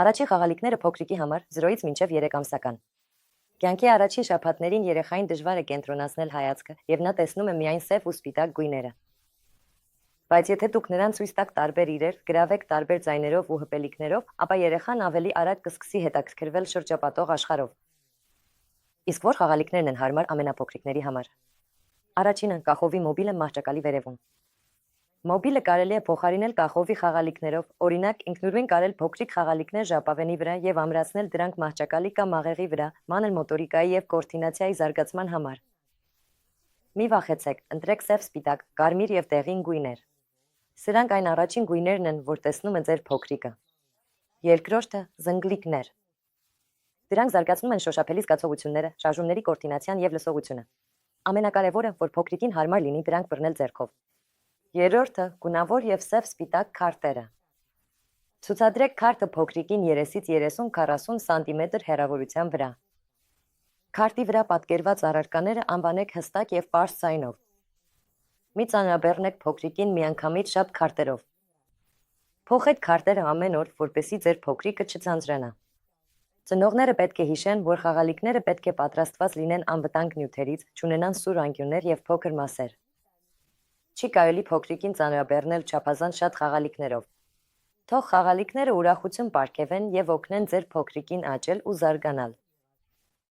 Առաջին խաղալիքները փոքրիկի համար 0-ից մինչև 3 ամսական։ Կյանքի առաջին շաբաթներին երեխային դժվար է կենտրոնացնել հայացքը, եւ նա տեսնում է միայն սև ու սպիտակ գույները։ Բայց եթե դուք նրան ցույց տաք տարբեր իրեր, գրավեք տարբեր ձայներով ու հպելիքներով, ապա երեխան ավելի արագ կսկսի հետաքրքրվել շրջապատող աշխարհով։ Իսկ որ խաղալիքներն են հարմար ամենափոքրիկների համար։ Առաջինը՝ կախովի մոբիլը մահճակալի վերևում։ Մոբիլը կարելի է փոխարինել կախովի խաղալիքներով, օրինակ ինքնուրույն կարել փոքրիկ խաղալիքներ ժապավենի վրա եւ ամրացնել դրանք մահճակալի կամ աղեղի վրա, մանր մոտորիկայի եւ կոորդինացիայի զարգացման համար։ Մի վախեցեք, ընտրեք սև, սպիտակ, կարմիր եւ դեղին գույներ։ Սրանք այն առաջին գույներն են, որ տեսնում է ձեր փոքրիկը։ Երկրորդը՝ զնգլիկներ։ Դրանք զարգացնում են շոշափելի զգացողությունները, շարժումների կոորդինացիան եւ լսողությունը։ Ամենակարևորը, որ փոքրիկին հարմար լինի դրանք բռնել ձեռքով։ Երրորդը՝ գունավոր եւ սև սպիտակ քարտերը։ Ցուցադրեք քարտը փոքրիկին 3-ից 30-40 սանտիմետր հեռավորության վրա։ Քարտի վրա պատկերված առարկաները անվանեք հստակ եւ պարզ ձայնով։ Մի ծանրաբեռնեք փոքրիկին միանգամից շատ քարտերով։ Փոխեք քարտերը ամեն օր, որպեսզի ձեր փոքրիկը չձանձրանա։ Ծնողները պետք է հիշեն, որ խաղալիքները պետք է պատրաստված լինեն անվտանգ նյութերից, չունենան սուր անկյուններ եւ փոքր մասեր։ Չի կարելի փոքրիկին ծանրաբեռնել չափազանց շատ խաղալիքներով։ Թող խաղալիքները ուրախություն պարգևեն եւ օգնեն ձեր փոքրիկին աճել ու զարգանալ։